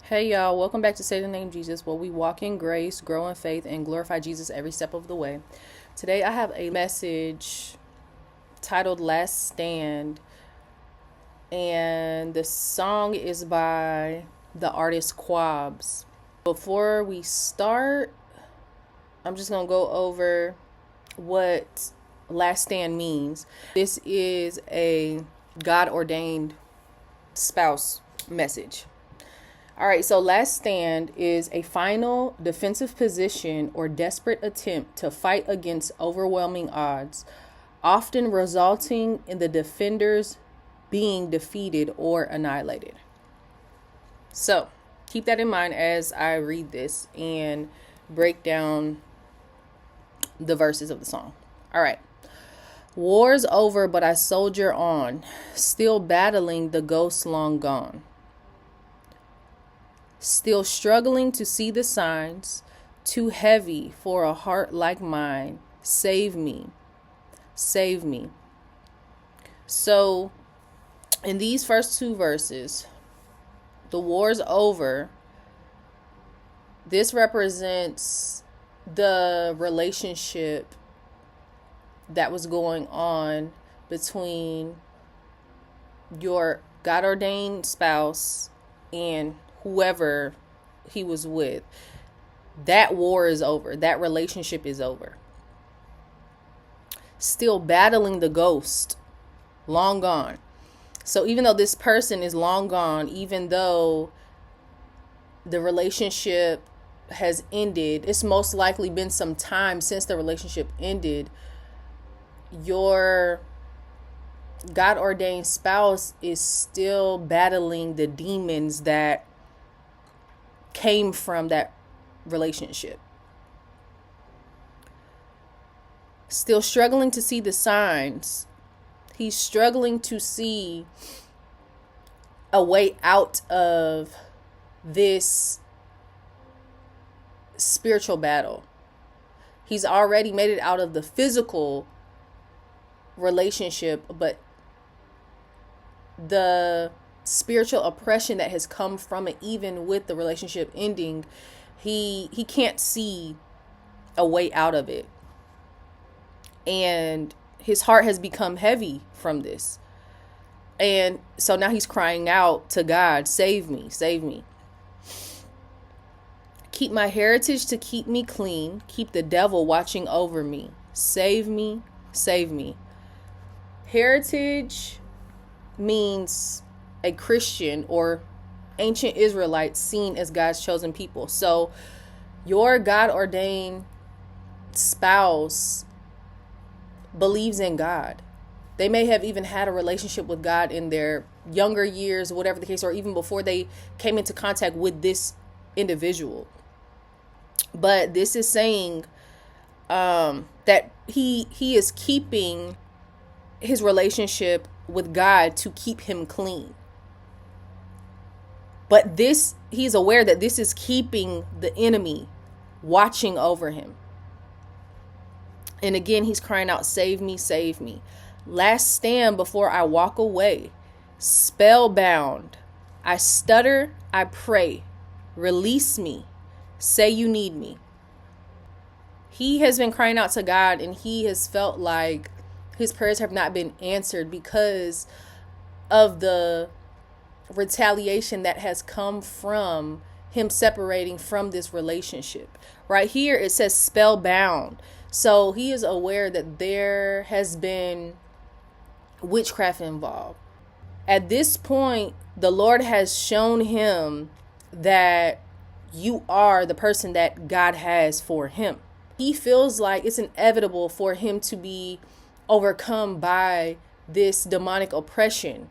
Hey y'all, welcome back to Say the Name Jesus, where we walk in grace, grow in faith, and glorify Jesus every step of the way. Today I have a message titled Last Stand, and the song is by the artist Quabs. Before we start, I'm just going to go over what Last Stand means. This is a God-Ordained spouse message. All right, so last stand is a final defensive position or desperate attempt to fight against overwhelming odds, often resulting in the defenders being defeated or annihilated. So keep that in mind as I read this and break down the verses of the song. All right. War's over, but I soldier on, still battling the ghosts long gone. Still struggling to see the signs, too heavy for a heart like mine. Save me, save me. So, in these first two verses, the war's over. This represents the relationship that was going on between your God-ordained spouse and whoever he was with. That war is over. That relationship is over. Still battling the ghost, long gone. So even though this person is long gone, even though the relationship has ended, it's most likely been some time since the relationship ended, your God-ordained spouse is still battling the demons that came from that relationship. Still struggling to see the signs. He's struggling to see a way out of this spiritual battle. He's already made it out of the physical relationship, but the spiritual oppression that has come from it, even with the relationship ending, he can't see a way out of it, and his heart has become heavy from this. And so now he's crying out to God, save me, save me. Keep my heritage to keep me clean, keep the devil watching over me. Save me, save me. Heritage means a Christian or ancient Israelites seen as God's chosen people. So your God-ordained spouse believes in God. They may have even had a relationship with God in their younger years, whatever the case, or even before they came into contact with this individual. But this is saying that he is keeping his relationship with God to keep him clean. But he's aware that this is keeping the enemy watching over him. And again, he's crying out, save me, save me. Last stand before I walk away. Spellbound. I stutter, I pray. Release me. Say you need me. He has been crying out to God, and he has felt like his prayers have not been answered because of the retaliation that has come from him separating from this relationship. Right here it says spellbound. So he is aware that there has been witchcraft involved. At this point, the Lord has shown him that you are the person that God has for him. He feels like it's inevitable for him to be overcome by this demonic oppression.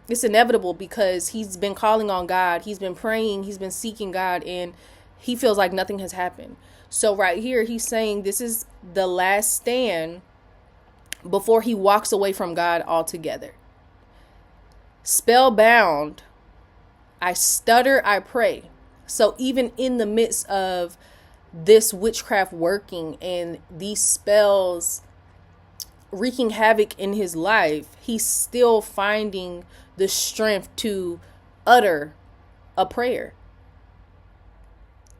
It's inevitable because he's been calling on God, he's been praying, he's been seeking God, and he feels like nothing has happened. So right here, he's saying this is the last stand before he walks away from God altogether. Spellbound, I stutter, I pray. So even in the midst of this witchcraft working and these spells wreaking havoc in his life, he's still finding the strength to utter a prayer.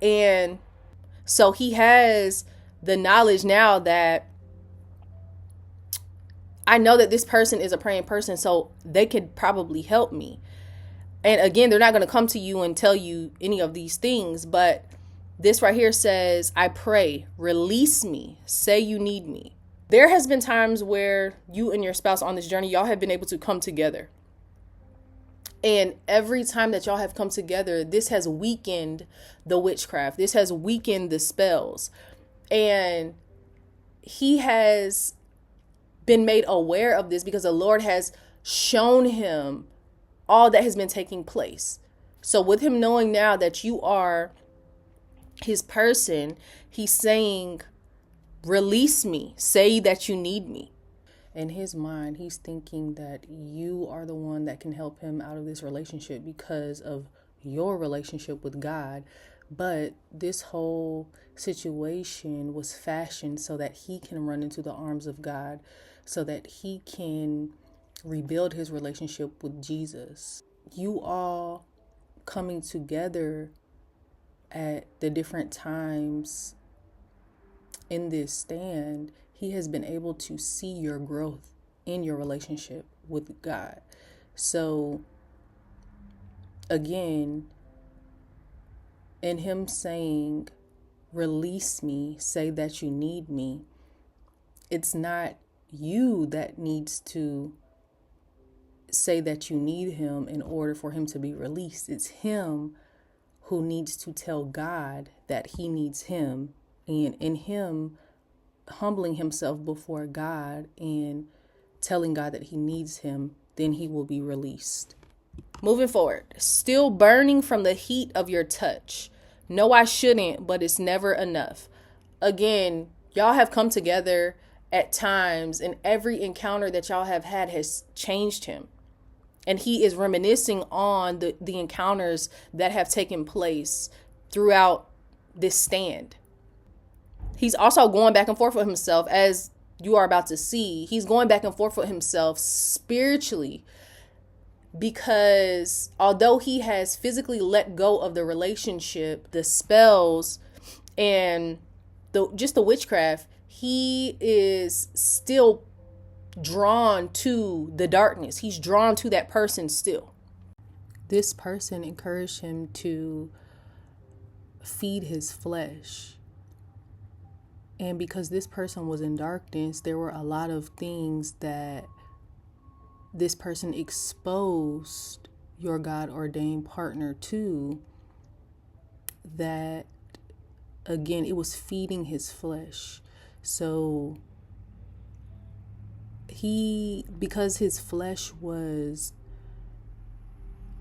And so he has the knowledge now that I know that this person is a praying person, so they could probably help me. And again, they're not going to come to you and tell you any of these things, but this right here says, I pray, release me, say you need me. There has been times where you and your spouse on this journey, y'all have been able to come together. And every time that y'all have come together, this has weakened the witchcraft. This has weakened the spells. And he has been made aware of this because the Lord has shown him all that has been taking place. So with him knowing now that you are his person, he's saying, release me, say that you need me. In his mind, he's thinking that you are the one that can help him out of this relationship because of your relationship with God. But this whole situation was fashioned so that he can run into the arms of God, so that he can rebuild his relationship with Jesus. You all coming together at the different times in this stand, he has been able to see your growth in your relationship with God. So again, in him saying, release me, say that you need me, it's not you that needs to say that you need him in order for him to be released. It's him who needs to tell God that he needs him, and in him humbling himself before God and telling God that he needs him, then he will be released. Moving forward, still burning from the heat of your touch. No, I shouldn't, but it's never enough. Again, y'all have come together at times, and every encounter that y'all have had has changed him. And he is reminiscing on the encounters that have taken place throughout this stand. He's also going back and forth with himself, as you are about to see. He's going back and forth with himself spiritually, because although he has physically let go of the relationship, the spells, and the witchcraft, he is still drawn to the darkness. He's drawn to that person still. This person encouraged him to feed his flesh. And because this person was in darkness, there were a lot of things that this person exposed your God-ordained partner to, that, again, it was feeding his flesh. So because his flesh was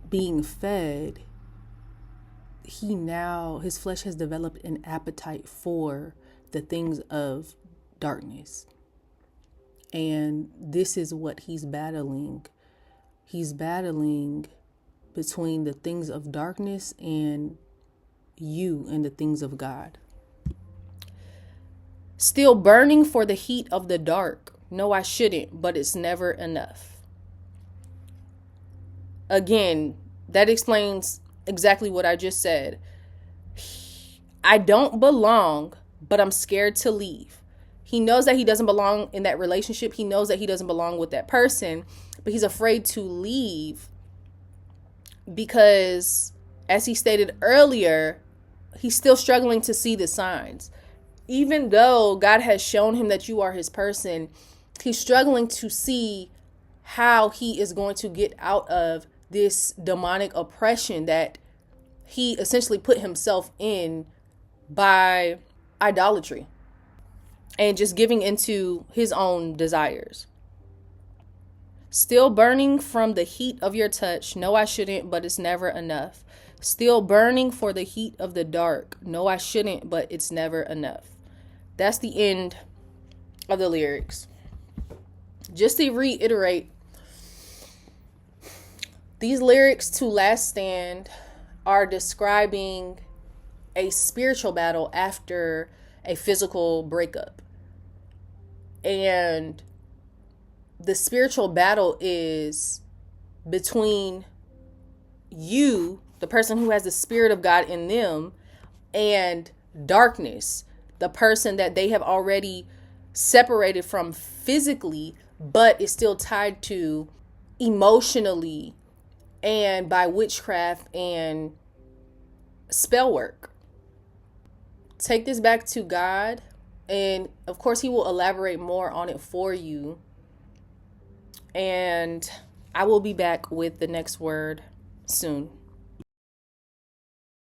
being fed, his flesh has developed an appetite for the things of darkness. And this is what he's battling. He's battling between the things of darkness and you and the things of God. Still burning for the heat of the dark. No, I shouldn't, but it's never enough. Again, that explains exactly what I just said. I don't belong, but I'm scared to leave. He knows that he doesn't belong in that relationship. He knows that he doesn't belong with that person, but he's afraid to leave because, as he stated earlier, he's still struggling to see the signs. Even though God has shown him that you are his person, he's struggling to see how he is going to get out of this demonic oppression that he essentially put himself in by idolatry and just giving into his own desires. Still burning from the heat of your touch. No, I shouldn't, but it's never enough. Still burning for the heat of the dark. No, I shouldn't, but it's never enough. That's the end of the lyrics. Just to reiterate, these lyrics to Last Stand are describing a spiritual battle after a physical breakup. And the spiritual battle is between you, the person who has the Spirit of God in them, and darkness, the person that they have already separated from physically, but is still tied to emotionally and by witchcraft and spell work. Take this back to God, and of course, He will elaborate more on it for you. And I will be back with the next word soon.